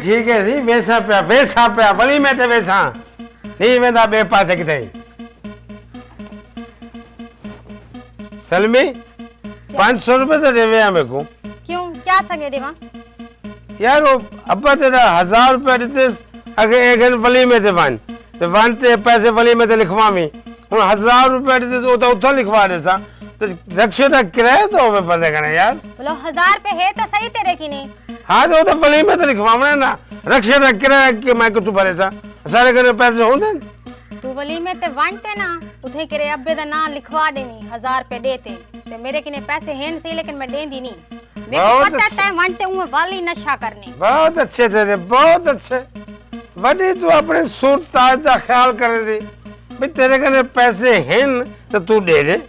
ठीक है जी वेसा पिया वली में ते वेसा नहीं वेंदा बे पासे किथे सलमी 500 रुपए तो देवे मेरे को क्यों क्या सगे देवा यार वो अब्बा तेरा 1000 रुपए देते अगे एक वली में ते वन ते पैसे वली में ते लिखवावी हुन 1000 रुपए देते तो उठा लिखवा देसा तो रक्षे दा किराया तो होवे पते कने यार बोलो 1000 पे है तो सही तेरे की नहीं हाँ तो वली में तो लिखवावना ना रक्षे दा किराया के मैं को तू भरे सा सारे कने पैसे होंदे तू वली में ते वनते ना उथे करे अब्बे दा नाम लिखवा देनी 1000 पे देते ते मेरे किने पैसे हैं सही लेकिन मैं देंदी नहीं मेरे को पता है वनते हूं वाली नशा करने बहुत अच्छे तेरे बहुत अच्छे वडी तू अपने सूट ताज दा ख्याल करे दी भाई तेरे कने पैसे हैं तो तू दे दे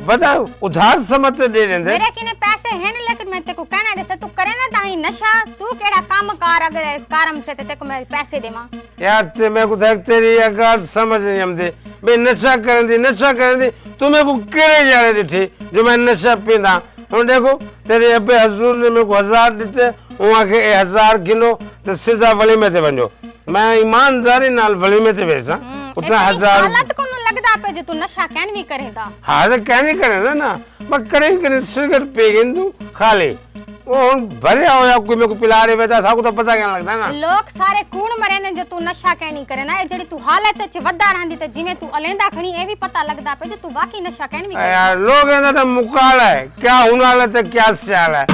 बता उधार समझ दे देंदे मेरे किने पैसे हैं लेकिन मैं तेको कहना जैसे तू करे ना ताही नशा तू केड़ा काम कार अगर कारम से तेको मैं पैसे देवा यार ते मैं को देख तेरी अगाध समझ नहीं हमदे बे नशा करन दी तू मेरे को केड़े जाने दिठी जो मैं नशा पींदा हुन देखो तेरे अब्बे हजूर ने मेरे को 1000 दिते वहां के 1000 गिनो तो सीधा वली में ते वणो मैं ईमानदारी नाल वली में ते वेसा उतना 1000 हालत को लगदा पे जो तू नशा कैन भी करेदा हां तो कैन नहीं करेदा ना मैं करे सिगरेट पी गिंदू खा ले वो भरे होया कोई मेरे को पिला रे बेटा साको तो पता क्या लगदा ना लोग सारे कूण मरे ने जो तू नशा कै नहीं करे ना ए जेडी तू हालत च वदा रहंदी ते जिਵੇਂ तू अलेंदा खणी ए भी पता लगदा पे जो तू बाकी नशा कैन भी करे यार लोग एंदा तो मुकाल है क्या हुनाल है क्या स्याल है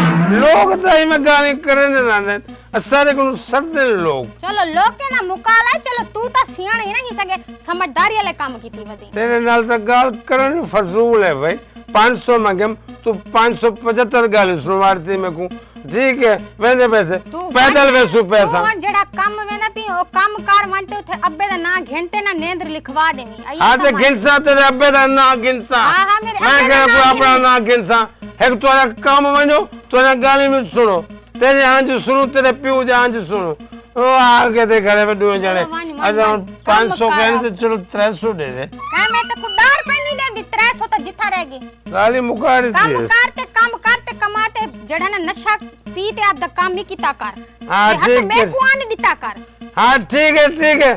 लोग तो इमे गाने करे ना सारे को सदे लोग चलो लोग के ना मुकाल है चलो तू तो सियाण ही नहीं सके समझदारी वाले काम कीती वदी तेरे नाल तो गाल करन फजूल है भाई 500 मांगम तू 575 गाली सुनवारती में को ठीक है वेंदे पैसे पैदल वेसु पैसा तू जेड़ा काम वेना ती ओ काम कार मानते उथे अब्बे दा ना घंटे ना नेंद्र लिखवा देनी हां ते गिनसा तेरे अब्बे दा ना गिनसा हां मेरे मैं कह अपना ना गिनसा एक तोरा काम वणो तोरा गाली में सुनो तेरे आंज सुनो तेरे पियो जा आंज सुनो ओ आगे ते घरे में दो जने अच्छा 500 कहने से चलो 300 दे दे का मैं तो डर पे नहीं देंदी 300 तो जिथा रहेगी गाली मुकारी थी काम करते कमाते जड़ा ना नशा पीते आप दा काम नहीं कीता कर हां ठीक है मैं को आने दिता कर हां ठीक है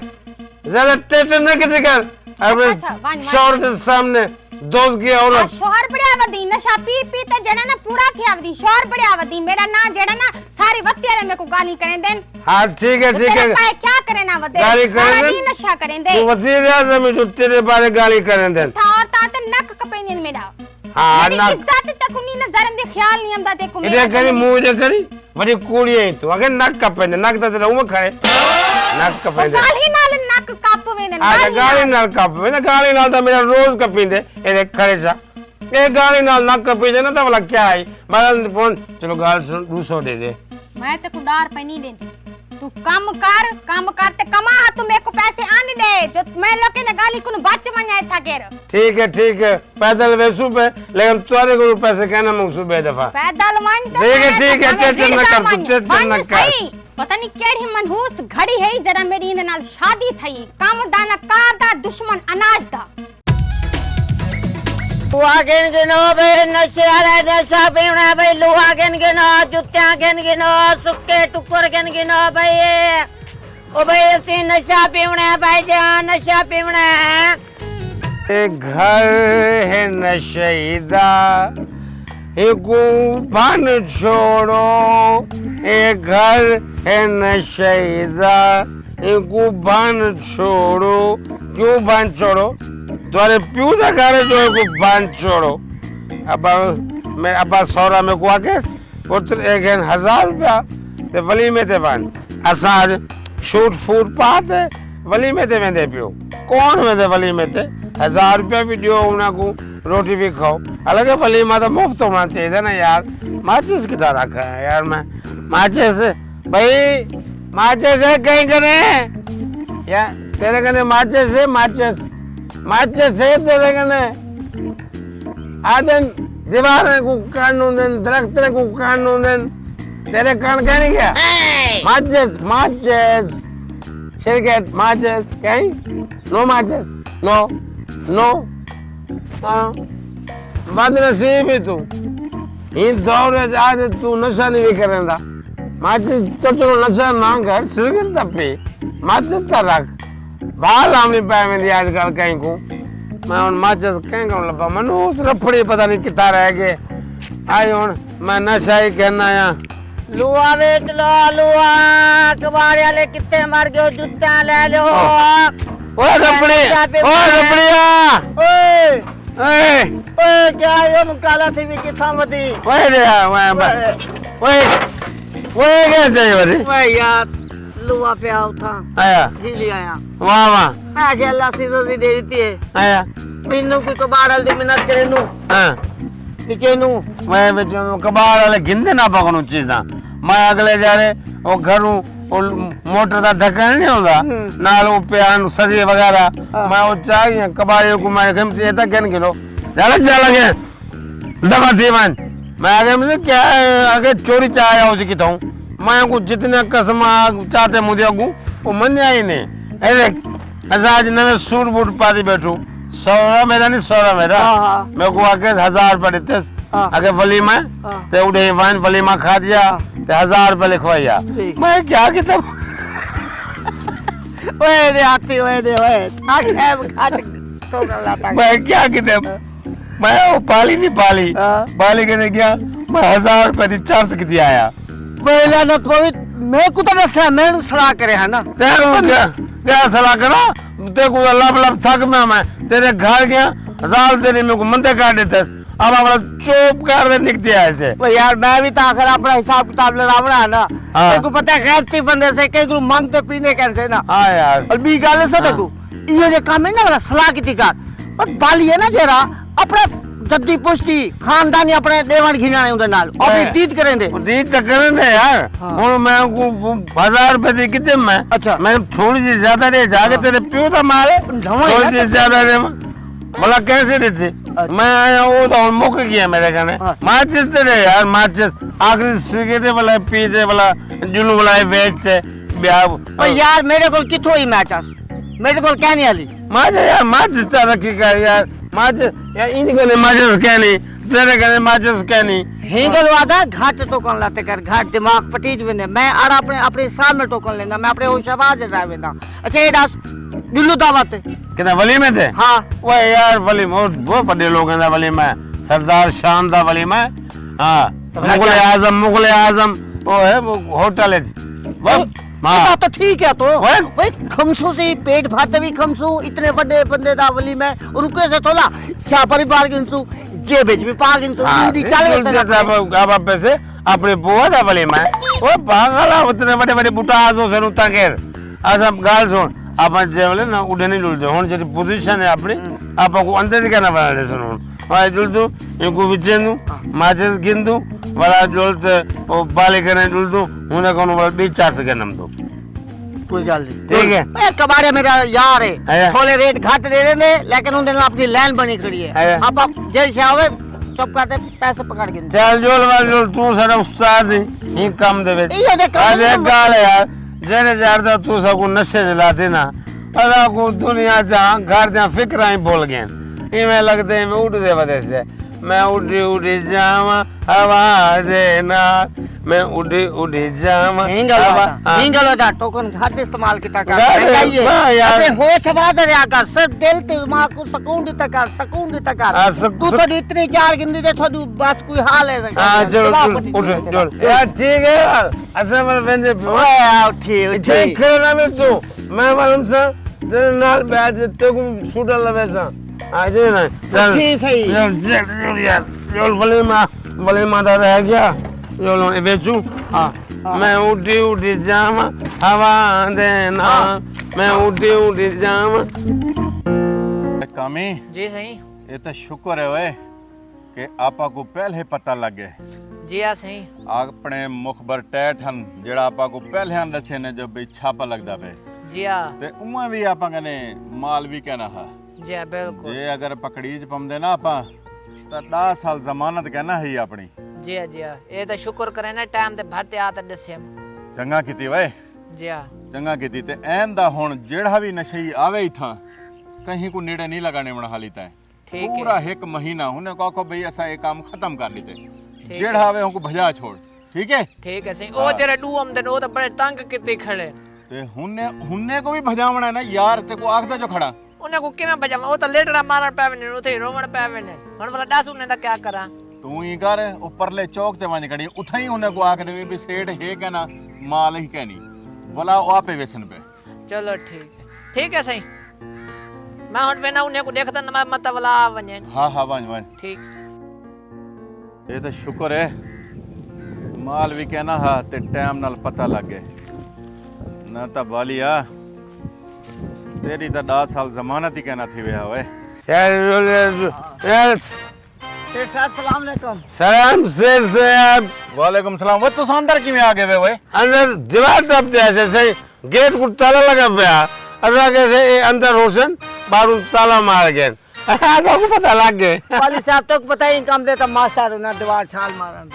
ज्यादा टेंशन न किसी कर अब शोर के सामने दोस्त की औरत शोहर बड़े आवदी नशा पी ते जने ना पूरा थी आवदी शोहर बड़े आवदी मेरा ना जड़ा ना सारी वत्ती वाले मेरे को गाली करें देन हां ठीक है क्या करे ना वदे गाली करें दे नशा करें दे तू वजीर आज़म में जो तेरे बारे गाली करें दे था ता नक कपेन मेरा हां ना इज्जत तक नी नजर दे ख्याल नहीं आंदा देखो मेरा इधर करी मुंह इधर करी बड़ी कूड़ी है तू अगर नक कपेन नक तो तेरा मुंह खड़े नक कपेन गाली नाल नक कापवे ने गाली नाल कापवे ना गाली नाल तो मेरा रोज कपींदे ए खड़े सा ए गाली नाल नक कपींदे ना तो भला क्या है बदल फोन चलो गाल सुन 200 दे दे मैं ते को डार पे नहीं देती तू काम करते कमा तू मेरे को पैसे आने दे जो मैं लोके ने गाली को बाच मनाए था गेर ठीक है पैदल वेसु पे लेकिन तोरे को पैसे कहना मुझसे बे दफा पैदल मान तो ठीक है टेंशन न कर तू टेंशन न कर पता नहीं केड़ी मनहूस घड़ी है जरा मेरी इन नाल शादी थई काम दाना कार दा दुश्मन अनाज दा लुहा गिनो बे नशे वाला नशा पीना भाई लुहा गिनो जुत्तियां गिनो सुक्के टुकर गिनो भाई ओ भाई ऐसी नशा पीना भाई जहाँ नशा पीना है एक घर है नशेदा एक बन छोड़ो एक घर है नशेदा एक बन छोड़ो क्यों बन छोड़ो तुम्हारे प्यू का घर है जो एक बन छोड़ो अब मैं अब सौरा में को आके पुत्र 1000 रुपया ते वली में ते बन असा शूट फूट पाते वली में ते वेंदे पियो कौन वेंदे वली में ते 1000 रुपया भी दियो उना को रोटी भी खाओ अलग वली में तो मुफ्त होना चाहिए ना यार माचिस किधर रखा है यार मैं माचिस भाई माचिस है कहीं करे यार तेरे कने माचिस है तेरे कने आदन दीवार को कानून देन दरख्त को कानून देन तेरे कान कहने क्या माचिस शिरकत माचिस कहीं नो माचिस नो बदनसीब ही तू इन दौर आज तू नशा नहीं भी करेंदा माचिस तो चलो नशा ना कर सिगरेट तपे माचिस ता रख बाल आमने पाए में आजकल कहीं को मैं उन माचिस कहीं को लबा मनु उस रफड़ी पता नहीं कितना रह गए आज उन मैं नशा ही कहना या लुआ बेच लो लुआ कबाड़े वाले कितने मर गए जूता ले लो ओए रफड़िया ओए ओए ओए क्या ये मुकाला थी भी किथा मती ओए रे ओए क्या चाहिए बड़ी ओए यार लुआ पे आओ था आया झीली आया वाह वाह आ गया अल्लाह सी रोजी दे देती है आया बिन्नू की कबाड़ वाले मिन्नत करे नू हाँ पीछे नू मैं बेटे कबाड़ वाले गिनते ना पकड़ू चीज़ा मैं अगले जा रहे वो घरों मोटर का ढक्कन नहीं होता नाल वो प्यान सजी वगैरह मैं वो चाहिए कबाड़ियों को मैं कम से तक किन किलो जा लगे दबा थी मैं आगे मुझे क्या आगे चोरी चाहे हो जी हूँ मैं को जितने कसम चाहते मुझे को वो मन ही नहीं अरे आज नवे सूट बूट पाती बैठू 100 मेरा नहीं 100 मेरा मेरे को आके 1000 रुपये देते आगे वलीमा ते उड़े वाइन वलीमा खा दिया ते 1000 रुपये लिखवाया मैं क्या किताब ओए रे आती ओए रे ओए आखे खाट तो लाता मैं क्या किताब मैं वो पाली नहीं पाली पाली के गया मैं 1000 रुपये दी चार्ज की दिया आया पहला न तो मैं को तो मैं सलाह करे है ना क्या सलाह करा तेरे को लब लब थक मैं तेरे घर गया राल तेरे मेरे को मंदे काट देते अब अपना चुप कर दे निकते ऐसे यार मैं भी तो आखिर अपना हिसाब किताब लड़ावना है ना तेरे को पता है गैरती बंदे से कई को मांगते पीने कैसे ना हाँ यार और बी गाले से तू ये जो काम है ना वाला सलाह की टिकार और बाली है ना जरा अपना जद्दी पुष्टि खानदानी अपने देवन घिनाने उधर नाल अपनी दीद करेंगे दीद तो करेंगे यार और मैं को 1000 रुपए दी कितने मैं अच्छा मैं थोड़ी सी ज्यादा दे जाके तेरे प्यो था मारे थोड़ी सी ज्यादा दे बोला कैसे देते मैं आया वो तो मुक गया मेरे कहने माचिस तेरे यार माचिस आखिरी सिगरेट वाला पीते वाला जुनू वाला बेचते ब्याह यार मेरे को किथों ही मैचस मेरे को कहने वाली माचिस यार माचिस ता रखी कर यार माचिस यार इनके लिए माचिस कहनी तेरे कहने माचिस कहनी हिंगल वादा घाट टोकन लाते कर घाट दिमाग पटीज वेंदे मैं और अपने सामने टोकन लेंदा मैं अपने होशबाज जा वेंदा अच्छा ये दास दिल्लू दावत कितना वली में थे हाँ वो यार वली में वो बड़े लोग हैं वली में सरदार शान दा वली में हाँ मुगल आजम वो है वो होटल है बस हाँ तो ठीक है तो भाई खमसू से पेट भरते भी खमसू इतने बड़े बंदे दा वली में उनको से थोड़ा शाह परिवार गिनसू जे बेच भी पा गिनसू हिंदी चल अब पैसे अपने बुआ दा वली में वो पागल उतने बड़े बड़े बुटा आजो से उता केर आजम गाल सुन अपन जेवले ना उड़े नहीं जुलते होने जैसी पोजीशन है अपनी आप को अंदर ही करना पड़ा है सुनो वाला जुलतू इनको बिचेंदू माचिस गिंदू वाला जुलते वो बाले करने जुलतू उन्हें कौन वाला 20-4 के नाम दो कोई गल नहीं ठीक है कबाड़े मेरा यार है थोड़े रेट घट दे रहे हैं लेकिन उन्होंने अपनी लाइन बनी खड़ी है अब आप जैसे आवे चुप करते पैसे पकड़ के चल जोल वाल जोल तू सारा उस्ताद ही काम देवे आज एक गाल है यार जेने जारदा तू सबको नशे दिलाते ना अदा को दुनिया जहाँ घर जहाँ फिक्र ही बोल गए इमें लगते हैं मैं उठ दे वजह से मैं उठी उठी जावा हवा देना मैं उठी उठी जावा हिंगल होता टोकन घाट इस्तेमाल किया कर यार होश आवाज रे आकर सब दिल दिमाग को सुकून देता कर तू तो इतनी चार गिनती दे थोड़ी बस कोई हाल है हां चलो उठ यार ठीक है यार अच्छा मैं बंदे ओए ठीक देख ना मैं तू मैं मालूम सा तेरे नाल बैठ ते को सूटा लवेसा आज ना चल ठीक सही चल यार चल भले माता रह गया चलो ये बेचू हां मैं उठी उठी जावा हवा देना मैं उठी उठी जावा कामी जी सही ये तो शुक्र है वे कि आपा को पहले पता लग गए जी आ सही अपने मुखबर टैट हन जेड़ा आपा को पहले हन दसे ने जब भी छापा लगदा पे जी आ ते उमा भी आपा कने माल भी कहना है जी आ बिल्कुल जे अगर पकड़ीज पमदे ना आपा तो 10 साल जमानत कहना है अपनी जी आ ये तो शुक्र करे ना टाइम ते भाते आ ते दसे चंगा कीती वे जी आ चंगा कीती ते ऐन दा हुन जेड़ा भी नशई आवे इथा कहीं को नेड़े नहीं लगाने मन हाली तय ठीक पूरा एक महीना हुने को भाई ऐसा ये काम खत्म कर लीते जेड़ा आवे उनको भजा छोड़ ठीक है ठीक है सही ओ जेरे डू आमदे ने ओ तो बड़े तंग किते खड़े ते हुन्ने को भी भजावना है ना यार ते को आखदा जो खड़ा उन्हें को किवें भजावा ओ तो लेटड़ा मारन पावे ने उथे रोवण पावे ने हुन वाला डासू ने दा क्या करा तू ही कर ऊपरले चौक ते वंज खड़ी उथे ही उन्हें को आख देवी भी सेठ है के ना माल ही कहनी बोला ओ आपे वेसन पे चलो ठीक है सही मैं हुन वेना उन्हें को देखदा न मत वाला वने हाँ वंज ठीक ये तो शुक्र है माल भी कहना हा ते टाइम नाल पता लग गए ना ता बालिया तेरी तो 10 साल जमानत ही कहना थी वे होए यार सेठ साहब सलाम अलैकुम। सलाम से वालेकुम सलाम वो तो अंदर किवें आ गए वे अंदर दीवार टप जैसे सही गेट को ताला लगा पिया अल्लाह के से अंदर रोशन बाहर ताला मार गए तो को पता लग गए वाली साहब तो पता ही काम देता मास्टर ना दीवार छाल मारन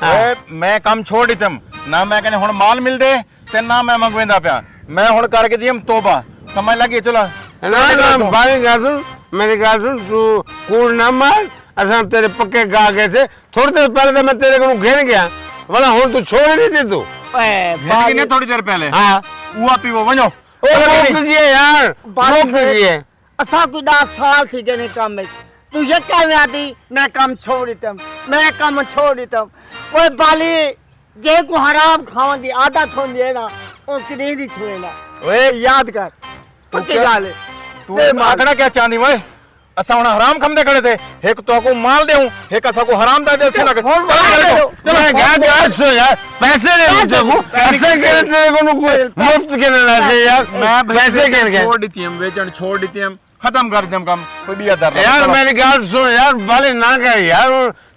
ओए मैं काम छोड़ दितम ना मैं कहने हुन माल मिल दे ते ना मैं मंगवेंदा पिया मैं हुन करके दियम तौबा समझ लगी चलो ना बारी गासुन मेरी गासुन तू कूड़ ना मार असां तेरे पक्के गा गए थे थोड़ी देर पहले तो मैं तेरे को घेर गया बोला हुन तू छोड़ नहीं दी तू किने थोड़ी देर पहले हां उआ पीवो वणो ओ रोक गए यार रोक गए असा कोई 10 साल थी गए काम में तू ये कहने आती मैं काम छोड़ देतम मैं काम छोड़ देतम ओए बाली जे को हराम खावन दी आदत होंदी है ना ओ कदी नहीं छुएना ओए याद कर पक्की गाल है तू आकड़ा क्या चांदी वे असा हुन हराम खमदे खड़े थे एक तो को माल देऊं एक असा को हराम दा दे से ना चलो क्या सो यार पैसे दे मुझे को ऐसे के तेरे को मुफ्त के ना से यार मैं पैसे के छोड़ दी थी हम वेचन छोड़ दी थी हम खत्म कर दे हम काम कोई भी अदर यार मेरी गाल सुन यार बाले ना कर यार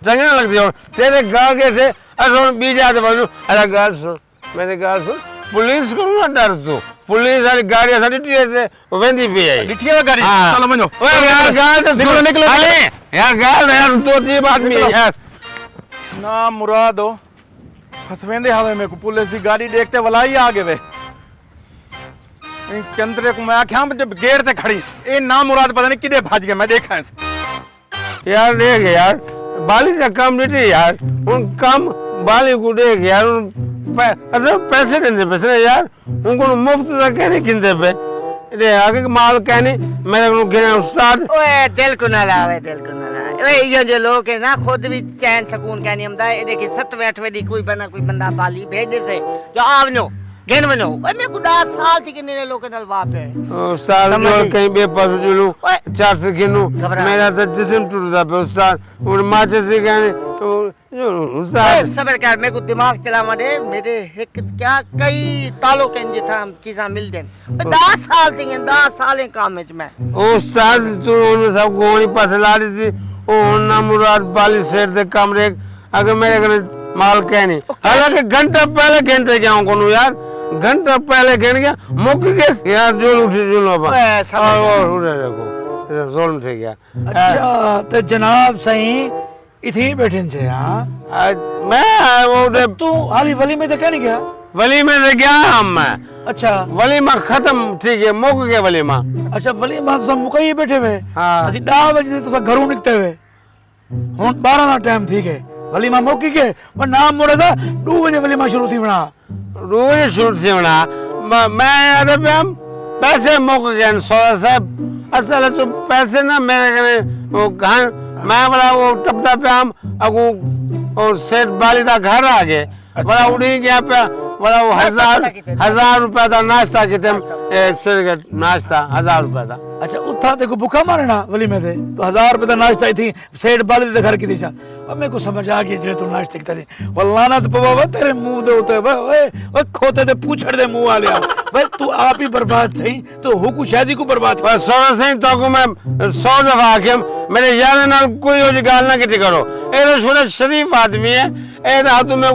चंगे लगती हो तेरे गाल के से अरे बीज आते बाजू अरे गाल सुन मेरी गाल सुन पुलिस को ना डर तू पुलिस वाली गाड़ी सारी टीए से वेंदी पे आई लिठिया गाड़ी चलो मनो ओए यार गाल तो निकलो निकलो यार गाल यार दो तीन आदमी है यार ना मुरादो फसवेंदे हवे में को पुलिस की गाड़ी देखते वलाई आ गए वे इन चंद्रे को मैं आख्या जब गेट ते खड़ी ए ना मुराद पता नहीं किदे भाज गया मैं देखा है यार देख यार बाली से कम नहीं यार उन कम बाली को देख यार अच्छा पैसे पैसे यार उनको मुफ्त का कहने किंदे पे ये आगे माल कहने मेरे को गिने उस्ताद ओए दिल को ना लावे दिल को ना लावे ओए ये जो लोग है ना खुद भी चैन सुकून कहनी हमदा ये देखिए 7वें 8वें दी कोई बंदा बाली भेज दे से जो आवनो गिन बनो ओए मैं को 10 साल थी किन्ने लोग नाल वाप है उस्ताद जो कहीं बेपास जुलू 400 गिनू मेरा तो जिस्म टूटदा पे उस्ताद और माचे से कहने तो उस्ताद सबर कर मेरे को दिमाग चलावा दे मेरे एक क्या कई तालों के जिथा चीजा मिल देन 10 साल थी 10 साल काम में मैं उस्ताद तू उन सब को नहीं पास ला दी थी ओ ना मुराद बाली सेठ दे कमरे अगर मेरे को माल कहनी हालांकि घंटा पहले गिनते गया हूं यार घंटा पहले गिन गया मुक के यार जो उठी जुलो पर और उड़े देखो जोन से गया अच्छा तो जनाब सही इथे बैठे छे हां मैं वो तू हाली वली में तो क्या नहीं गया वली में तो गया हम मैं अच्छा वलीमा खत्म ठीक है मुक गया वलीमा अच्छा वलीमा तो मुकई बैठे हुए हां ਅਸੀਂ 10 ਵਜੇ ਤੋਂ ਘਰੋਂ ਨਿਕਤੇ ਹੋਏ ਹੁਣ 12 ਦਾ ਟਾਈਮ ਠੀਕ ਹੈ वलीमा मुकी के पर नाम मोड़ा था 2 बजे वलीमा शुरू थी बना रोज शुरू थी बना मैं यार पैसे मुक गए 100 साहब असल तो पैसे ना मेरे कने वो घर मैं बड़ा वो टपता पे हम अगू और सेठ बाली दा घर आ गए बड़ा उड़ी गया पे बड़ा वो 1000 रुपए का नाश्ता किते सिर नाश्ता 1000 रुपए का अच्छा उठा देखो भूखा मारना वलीमे थे तो 1000 रुपए का नाश्ता थी सेठ बाली दे घर की थी अब मेरे को समझ आ गई जे तू नाश्ते की तरह वल्ला ना तो पवा तेरे मुंह दे होते ओए ओए खोते दे पूछड़ दे मुंह वाले भाई तू आप ही बर्बाद थई तो हुकू शादी को बर्बाद पर सोना सिंह तो को मैं 100 दफा आके मेरे यार नाल कोई और गाल ना किती करो ए तो छोटा शरीफ आदमी है ए तो तू मैं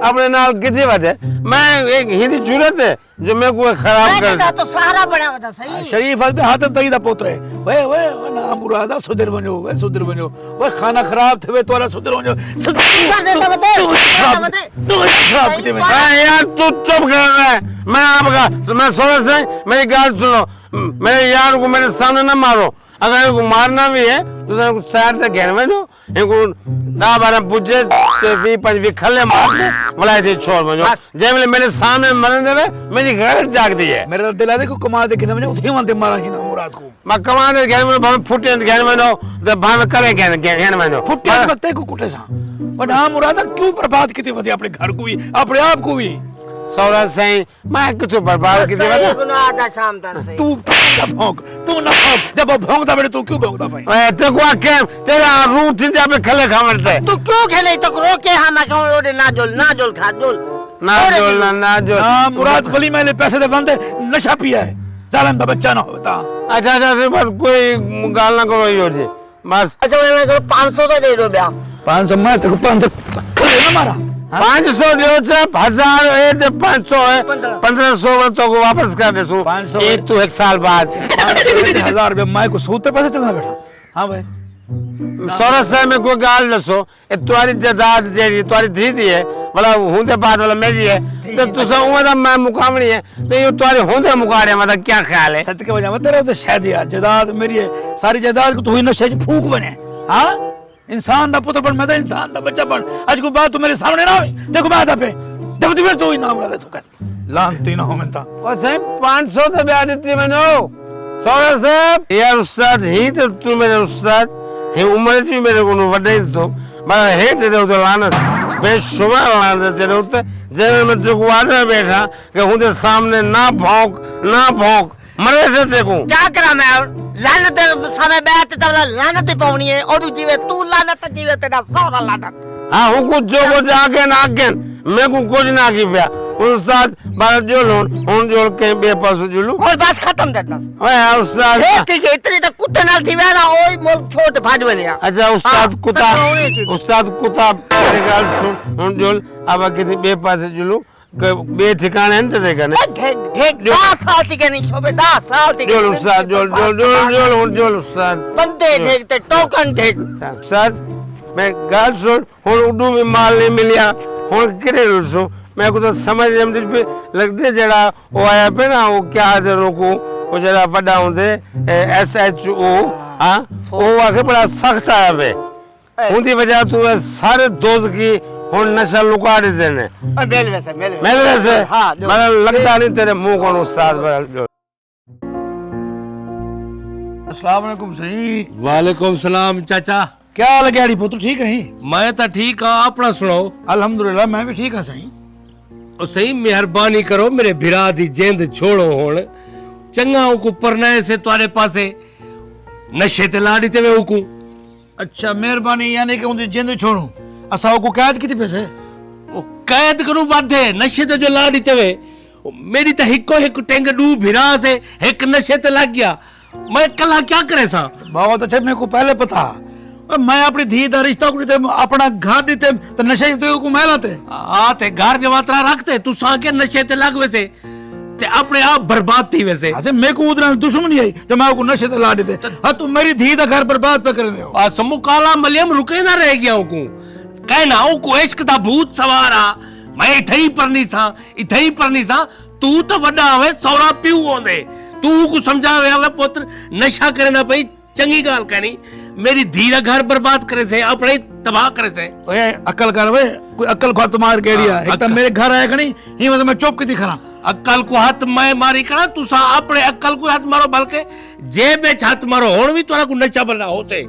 अपने नाल किती बात है मैं एक हिंदी जरूरत है जो मैं को खराब कर तो सहारा बना बता सही शरीफ आदमी हाथन तई दा पोतरे वे वे ना मुरादा सुधर बनो वे सुधर बनो वे खाना खराब थे वे तोरा सुधर बनो यार तू चुप कर रहा है मैं आपका मैं सोना सिंह मेरी गाल सुनो मेरे यार को मेरे सामने ना मारो अगर इनको मारना भी है तो इनको शहर से घेर में जो इनको 10-12 पुजे 20-25 खले मार दे मलाई थी छोड़ में जो जैसे मेरे सामने मरने देवे मेरी गैरत जागती है। मेरे तो दिला दे को कमा दे कि मुझे उठी मानते मारा ही ना मुराद को मैं कमा दे घेर में भावे फुटे घेर में दो तो भावे करे घेर में दो फुटे बत्ते को कुटे सा बट हां मुराद क्यों बर्बाद की थी वधी अपने घर को भी अपने आप को भी सौरा सही मैं कितो बर्बाद की थी सही गुनाह आधा शाम तक सही तू ना भौंक जब वो भौंकता बेटे तू क्यों भौंकता भाई ओए ते को के तेरा रूह थी पे खले खावरते तू क्यों खेले तो रोके हम क्यों रोडे ना जोल खा जोल ना जोल हां मुराद वली मैंने पैसे दे बंदे नशा पिया है जालन का बच्चा ना होता। अच्छा बस कोई गाल ना करो यो जी बस। अच्छा मैं करो 500 तो दे दो ब्याह 500 मैं तेरे को 500 खले ना मारा 500 जो से 1000 है तो 500 है 1500 तो को वापस कर दे सो 500 एक तो एक साल बाद 1000 रुपया मैं को सूते पैसे चलना बैठा। हां भाई सोरा से में कोई गाल दसो ए तुम्हारी जायदाद जेरी तुम्हारी धी दी है मतलब हुंदे बाद वाला मेरी है तो तुसा उमदा मैं मुकामणी है तो ये तुम्हारे हुंदे मुकारे मतलब क्या ख्याल है। सत्य के वजह में तेरा तो शादी है जायदाद मेरी है सारी जायदाद को तू ही नशे च फूक बने। हां इंसान दा पुत्र बन मैं तो इंसान दा बच्चा बन आज को बात तू मेरे सामने ना हुई देखो बात पे जब तू फिर तू ही नाम रहा तू कर लानती ना हो मैं ता ओ सही 500 तो ब्याह देती मैंने सोरा साहब यार उस्ताद ही तो तू मेरे उस्ताद हे उम्र भी मेरे को वडे तो मैं हे तेरे उते लानत बेशुमार लानत तेरे उते जब मैं जो वादा बैठा कि हुंदे सामने ना भौंक मरे से देखूं क्या करा मैं लानत समय बैठ तब लानत ही पाउनी है और जीवे तू लानत जीवे तेरा सौरा लानत। हां हूं कुछ जो को जाके ना के मैं को कुछ ना की पिया उस्ताद बार जो लोन उन जोड़ के बेपास जुलू और बस खत्म देता ओए उस्ताद ठीक है इतनी तो कुत्ते नाल थी ना ओए मोल छोड़ भाज बने। अच्छा उस्ताद कुत्ता मेरे गाल सुन उन जोड़ अब किसी बेपास जुलू बे ठिकाने हैं तेरे कने ढेक 10 साल थी के नहीं शोबे 10 साल थी जोड़ उस्ताद जोड़ उस्ताद बंदे ढेक ते टोकन ढेक उस्ताद मैं गाल सुन हुन उडू में माल नहीं मिलिया हुन किरे रुसो मैं को तो समझ पे लगते जड़ा वो आया पे ना वो क्या है रोको वो जरा बड़ा होंदे SHO हां वो आके बड़ा सख्त आया पे उनकी वजह तू सारे दोस्त की हुन नशा लुका दे देने मेल वैसे हां मैं लगता नहीं तेरे मुंह को उस्ताद अस्सलाम वालेकुम सही वालेकुम सलाम चाचा क्या हाल है गैडी पुत्र ठीक है मैं तो ठीक हाँ अपना सुनाओ। अल्हम्दुलिल्लाह मैं भी ठीक हाँ सही ओ सही मेहरबानी करो मेरे भिरा दी जेंद छोड़ो हुन चंगा को परनाए से तुम्हारे पासे नशे ते लाड़ी ते वे को। अच्छा मेहरबानी यानी कि उनकी जिंद छोड़ू असा को कैद कितने पैसे ओ कैद करूं बाधे नशे ते जो लाड़ी ते वे मेरी तो हिको टेंग डू भिरा से एक नशे ते लग गया मैं कला क्या करे सा। बहुत अच्छा मेरे को पहले पता मैं अपनी धी दा रिश्ता को अपना घर दीते तो नशे को महलाते आ ते घर जवातरा रखते तू साके नशे ते लग वैसे ते अपने आप बर्बाद थी वैसे। अच्छा मेरे को उधर दुश्मनी आई जब मैं को नशे ते ला देते हां तू मेरी धी दा घर बर्बाद पे कर दे आ समु काला मलियम रुके ना रह गया को कहना को इश्क दा भूत सवारा मैं इथई परनी सा तू तो बड़ा हवे सौरा पीऊ होंदे तू को समझावे हवे पुत्र नशा करे ना पई चंगी गाल कहनी मेरी धी दा घर बर्बाद करे से अपने तबाह करे से। ओए अकल कर वे कोई अकल को तुम्हार गेड़िया एक तो मेरे घर आया खनी ही मतलब मैं चुप की खड़ा अक्कल को हाथ मैं मारी करा तू सा अपने अक्कल को हाथ मारो बल्कि जेब में हाथ मारो होण भी तोरा को नशा बना होते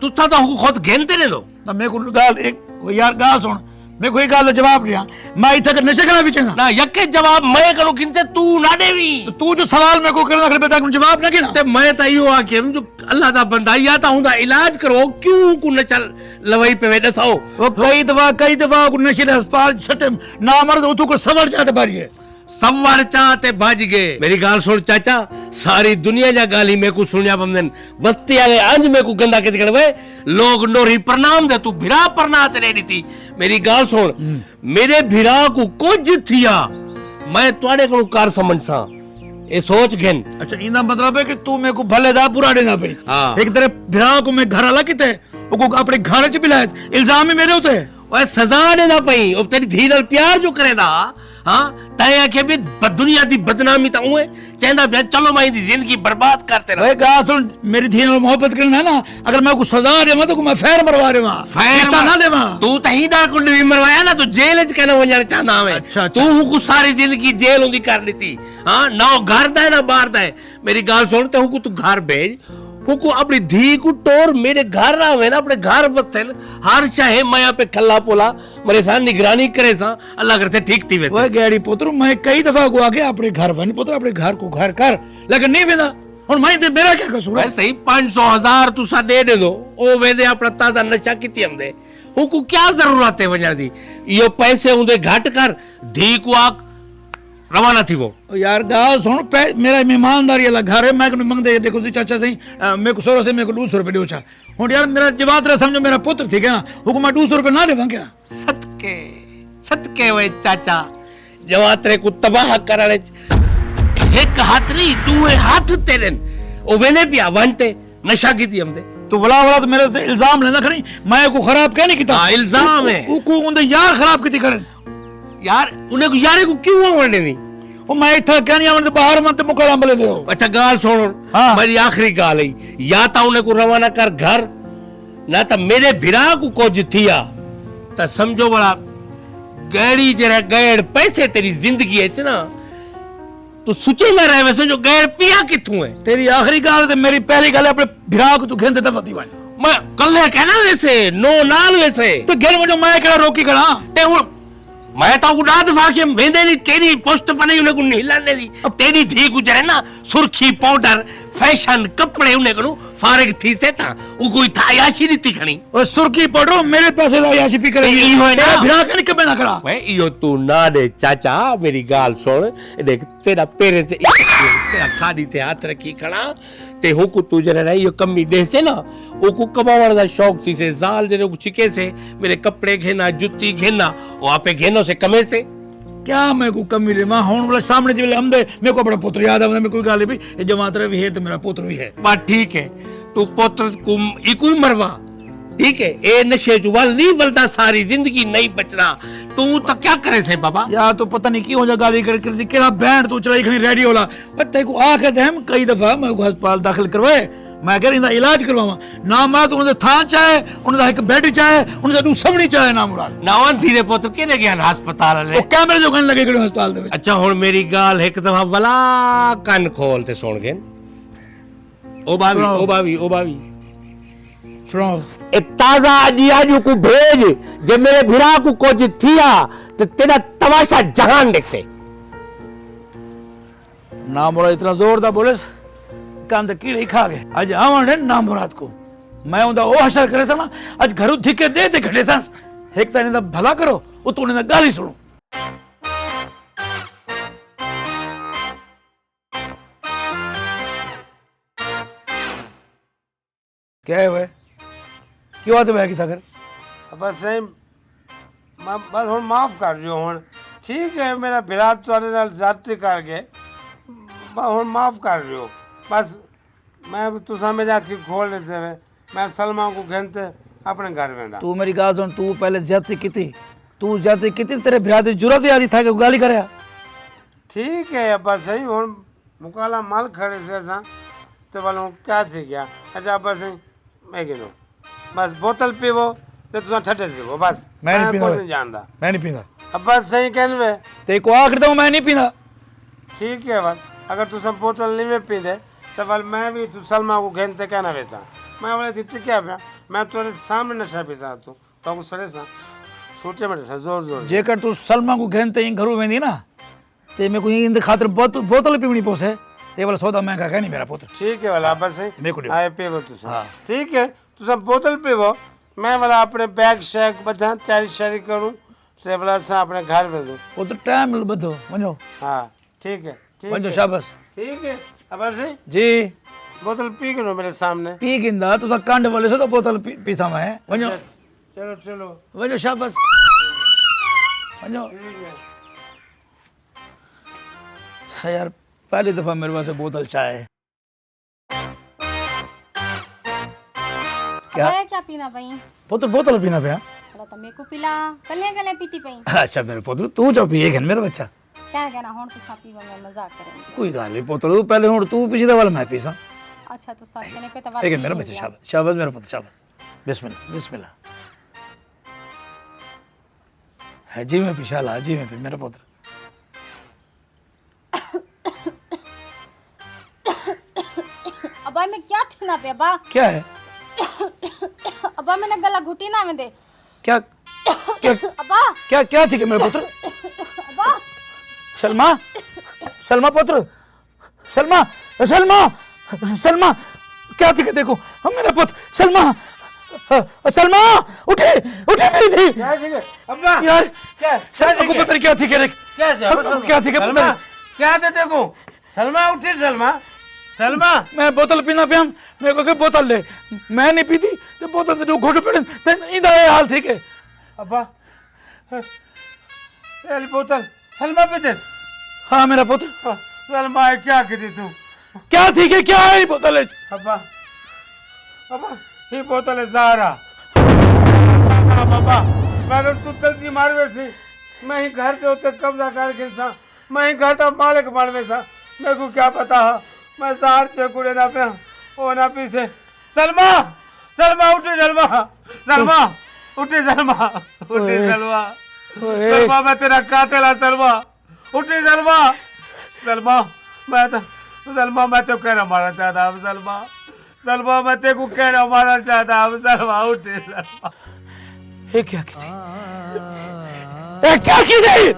तू सा तो खुद घेनते ने दो ना मेरे को गाल एक यार गाल सुन मैं कोई गाल जवाब दिया मैं इथे के नशे करा बिचेगा ना यके जवाब मैं करो किन से तू ना देवी तो तू जो सवाल मेरे को करना खड़े बता जवाब ना किना ते मैं तो यो आके जो अल्लाह दा बंदा या ता हुंदा इलाज करो क्यों को न चल लवई पे वे दसाओ वो कई दवा को नशे अस्पताल छटे ना मर्द तू को सवर जाते बारिए सवार चाहते भाज गए मेरी गाल सुन चाचा सारी दुनिया जा गाली में को सुनिया बंदन बस्ती आले अंज में को गंदा के दिखड़वे लोग नोरी प्रणाम दे तू भिरा परना चले दी थी मेरी गाल सुन मेरे भिरा को कुछ थिया मैं तुम्हारे को कार समझ सा ए सोच घेन। अच्छा इंदा मतलब है कि तू मेरे को भले दा पूरा देना पे एक तरह भिरा को मैं घर अलग किते को अपने घर च बिलाए इल्जाम ही मेरे होते ओए सजा देना पई अब तेरी धी नाल प्यार जो करेदा हाँ तय आखे भी दुनिया दी बदनामी तो उए चेंदा बे चलो मैं दी जिंदगी बर्बाद करते रह भाई गा सुन मेरी थी मोहब्बत करना है ना अगर मैं को सजा देवा तो मैं फैर मरवा देवा फैर ना देवा तू तो ही डार कुंड भी मरवाया ना तो जेल च कहना वणन चाहना हमें अच्छा, तू को सारी जिंदगी जेल उंदी कर दी हां ना घर दा है ना बाहर दा है मेरी गाल सुन ते हूं को तू घर भेज को अपनी धी को टोर मेरे घर आवे ना अपने घर बसते हर चाहे मैं पे खल्ला पोला मेरे साथ निगरानी करे सा अल्लाह करते ठीक थी वैसे ओए गैडी पुत्र मैं कई दफा को आके अपने घर बन पुत्र अपने घर को घर कर लेकिन नहीं वेंदा और मैं ते मेरा क्या कसूर है सही 500,000 तुसा दे दो ओ वेदे अपना ताजा नशा किती हमदे को क्या जरूरत है वजह दी यो पैसे उंदे घट कर धी को आक रवाना थी वो यार गाल सुन मेरा ईमानदारी वाला घर है मैं मंग दे देखो जी चाचा सही मेरे को 100 से मेरे को 200 रुपए दो चा हुन यार मेरा जवाब रे समझो मेरा पुत्र ठीक है ना हुकुम मैं 200 रुपए ना देवा क्या सदके सदके वे चाचा जवाब रे को तबाह करने एक हाथ नहीं दूए हाथ तेरे ओ वेने पिया वनते नशा की थी हमदे तो वला वला तो मेरे से इल्जाम लेना खरी मैं को खराब क्या नहीं किया हां इल्जाम है को उंदे यार खराब किती करे यार उन्हें को यारे को क्यों वरने दी ओ मैं इथा कहनी आवन ते बाहर मत मुकरा मिले दो अच्छा गाल सुनो हाँ। मेरी आखिरी गाल है या तो उन्हें को रवाना कर घर ना तो मेरे भिरा को कुछ थिया तो समझो बड़ा गैड़ी जरा गैड़ पैसे तेरी जिंदगी है ना तो सुचे ना रहे वैसे जो गैर पिया किथू है तेरी आखिरी गाल ते मेरी पहली गाल अपने भिरा को तू घेंदे दफा दी वन मैं कल है कहना वैसे नो नाल वैसे तो घेर मुझे मैं केड़ा रोकी करा ते मैं तो उड़ा दफा के वेंदे नहीं तेरी पोस्ट बने उन्हें को नहीं लाने दी तेरी थी गुजरे ना सुर्खी पाउडर फैशन कपड़े उन्हें को फारिग थी से था वो कोई था याशी नहीं तिखणी और सुर्खी पाउडर मेरे पैसे दा याशी पी करे ई होए ना भिरा के निकल ना करा मैं इयो तू ना दे चाचा मेरी गाल सुन देख तेरा पेरे ते तेरा खाड़ी ते हाथ रखी खड़ा ते होकु तू जरे रही यो कमी दे से ना ओकु कमावण दा शौक थी से जाल जरे को चिके से मेरे कपड़े घेना जुत्ती घेना ओ आपे घेनो से कमे से क्या मैं को कमी रे मां होन वाला सामने जिले हमदे मेरे को बड़ा पुत्र याद आवे मैं कोई गाल भी ये जमात रे भी है तो मेरा पुत्र भी है बात ठीक है तू पुत्र को इको मरवा ठीक है ए नशे जुवाल नहीं बलदा सारी जिंदगी नहीं बचना तू तो क्या करे से बाबा या तो पता नहीं की हो जा गाली कर केड़ा बैंड तू चलाई खनी रेडी होला ते को आके दे हम कई दफा मैं को अस्पताल दाखिल करवाए मैं कह रही इलाज करवावा ना मुराद उनदे थां चाहे उनदा एक बेड चाहे उनदा दू सबनी चाहे ना मुराद नावन धीरे पुत्र केने गया अस्पताल ले ओ कैमरे जो कन लगे केड़े अस्पताल दे अच्छा हुन मेरी गाल एक दफा वला कान खोल ते सुन गेन ओ बावी सुनो ए ताजा अजियाजू को भेज जे मेरे भिरा को कुछ थिया ते तेरा तमाशा जहान देख से ना मुराद इतना जोरदार बोले कांद कीड़े खा गए आज आवन ना मुराद को मैं उनदा ओ हशर करे सा ना आज घरु थिके दे ते घटे सा एक तने दा भला करो ओ तूने दा गाली सुनो क्या है वे क्यों आते वे किथा कर बस सही बस हुन माफ कर दियो हुन ठीक है मेरा भिरा तुहाडे नाल जाती कर गए हुन माफ कर दियो बस मैं तुसा मेरी आँखी खोल देते हुए मैं सलमा को घेनते अपने घर में तू मेरी गाल सुन तू पहले ज्यादती की तेरे भिरा दी जरूरत ही आदि था कि गाली करे ठीक है बस सही हुन मुकाला माल खड़े से सा तो बोलो क्या थी गया अच्छा बस सही मैं गिनो बस बोतल पीवो तो तुसा ठटे पीवो बस मैं नहीं पींदा नहीं जानदा मैं नहीं पींदा अब बस सही कहने ते को आखिर तो मैं नहीं पींदा ठीक है बस अगर तुसा बोतल नहीं में पींदे तो बल मैं भी तू सलमा को घेनते क्या ना वैसा मैं बोले थी क्या पिया मैं तुम्हारे सामने नशा पीसा तू तो सड़े सा सोचे मेरे सा जोर जोर जेकर तू सलमा को घेनते ही घरू वेंदी ना ते मैं को इन खातिर बोतल पीवनी पोसे ते वाला सौदा महंगा है नहीं मेरा पुत्र ठीक है वाला बस मेरे को आए पीवो तू ठीक है तू सब बोतल पीवो मैं वाला अपने बैग शैग बधा तैयारी शैरी करूं ते वाला सा अपने घर में दो वो तो टाइम मिल बधो वणो हां ठीक है वणो शाबाश ठीक है अब से जी बोतल पी के लो मेरे सामने पी गिंदा तो कांड वाले से तो बोतल पीसा मैं वणो चलो चलो वणो शाबाश वणो यार पहली दफा मेरे पास बोतल चाय क्या क्या पीना भाई बोतल पीना पे पोतरा तो मेरे को पिला कले कले पीती पई अच्छा मेरे पुत्र तू जो पिए घन मेरा बच्चा क्या कहना हुन तो सापी में मजाक करेंगे कोई गल नहीं पुत्र तू पहले हुन तू पीछे वाला मैं पीसा अच्छा तो साथ कहने पे तो एक मेरा बच्चा शाबाश शाबाश मेरा पुत्र शाबाश बिस्मिल्लाह बिस्मिल्लाह है जी मैं पिछा ला जी मैं पी मेरा पुत्र अबा मैं क्या थी ना पे अबा क्या है अबा मैंने गला घुटी ना में दे क्या क्या अबा क्या क्या थी मेरे पुत्र अबा सलमा सलमा पुत्र सलमा सलमा सलमा क्या थी देखो हम मेरा पुत्र सलमा सलमा उठे उठे मेरी थी अब्बा यार क्या सलमा को पता नहीं क्या थी क्या थी सलमा क्या थे देखो सलमा उठी सलमा सलमा मैं बोतल पीना पिया मेरे को के बोतल ले मैं नहीं पीती तो बोतल तो घोट पड़े ते इंदा ये हाल थी के अब्बा एल बोतल सलमा पीते हाँ मेरा पुत्र सलमा क्या की तू क्या थी के क्या है ये बोतल है अब्बा अब्बा ये बोतल है ज़ारा बाबा मगर तू जल्दी मार वैसे मैं ही घर से होते कब्जा कर के सा मैं ही घर का मालिक बन में सा मेरे को क्या पता है मैं जार से कुड़े ना पे ओ ना पीछे सलमा सलमा उठे सलमा सलमा उठे सलमा उठे सलमा सलमा मैं तेरा कातिल सलमा उठे सलमा सलमा मैं तो सलमा मैं तो कहना मारना चाहता हूँ सलमा सलमा मैं तेरे को कहना मारना चाहता हूँ सलमा उठे सलमा ये क्या की थी ये क्या की थी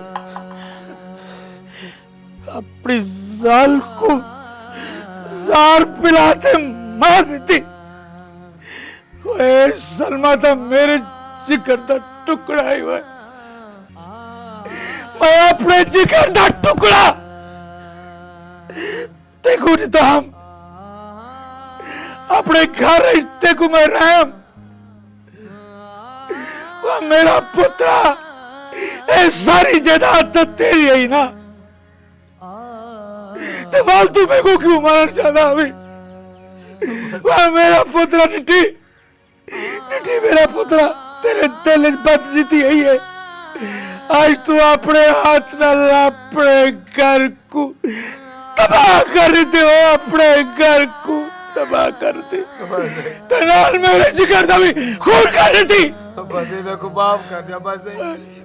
अपनी जाल को जार पिलाते मार देती ओए सलमा था मेरे जिगर का टुकड़ा ही हुआ मैं अपने जिगर का टुकड़ा देखो नहीं तो हम अपने घर देखो मैं रहम वह मेरा पुत्रा ये सारी जायदाद तो तेरी है ही ना ते फालतू मेरे को क्यों मारना चाहता अभी वह मेरा पुत्रा निटी निटी मेरा पुत्रा तेरे दिल बदनीति यही है आज तू अपने हाथ नाल अपने घर को तबाह कर दे हो अपने घर को तबाह कर दे ते नाल मेरे जिगर दा भी खून कर दी बस मेरे को माफ कर दिया बस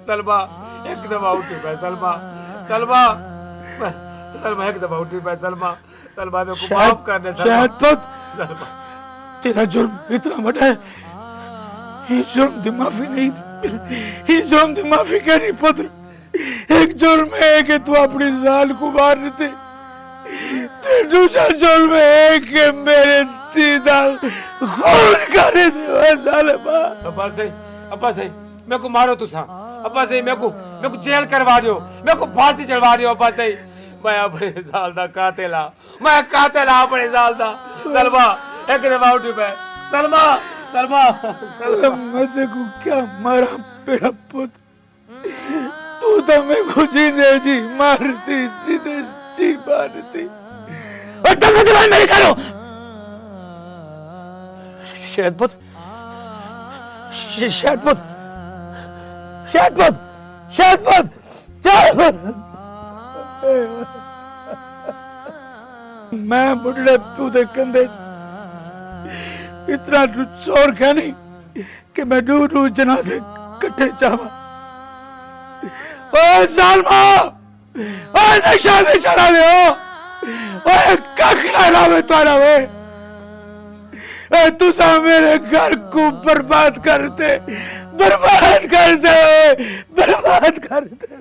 सलमा एक दफा उठी मैं सलमा सलमा सलमा एक दफा उठी मैं सलमा सलमा मेरे को माफ कर दे शायद पुत सलमा तेरा जुर्म इतना बड़ा है ये जुर्म की माफी नहीं ये जुर्म की माफी क्या नहीं पुत्र एक जुर्म है कि तू अपनी जान को मार देते ते दूसरा जुर्म है कि मेरे सीधा खून कर दे जालिमा अब्बा सही मेरे को मारो तुसा अब्बा सही मेरे को जेल करवा दियो मेरे को फांसी चढ़वा दियो अब्बा सही मैं अपने साल दा कातिला मैं कातिला अपने साल दा सलमा एक दफा उठी मैं सलमा सलमा मैं को क्या मारा मेरा पुत्र तू तो मेरे को जीने जी मारती जीने जी मारती और तब जवान मेरे करो शहदपुत शहदपुत शहदपुत शहदपुत शहदपुत मैं बुढ़े तूदे कंधे इतना चोर क्या नहीं कि मैं दूर दूर जनाजे कट्ठे चावा ओए सालमा ओए नशा में चढ़ा ले हो ओए कखड़ा ना में तोड़ा वे तुसा मेरे घर को बर्बाद करते बर्बाद करते बर्बाद करते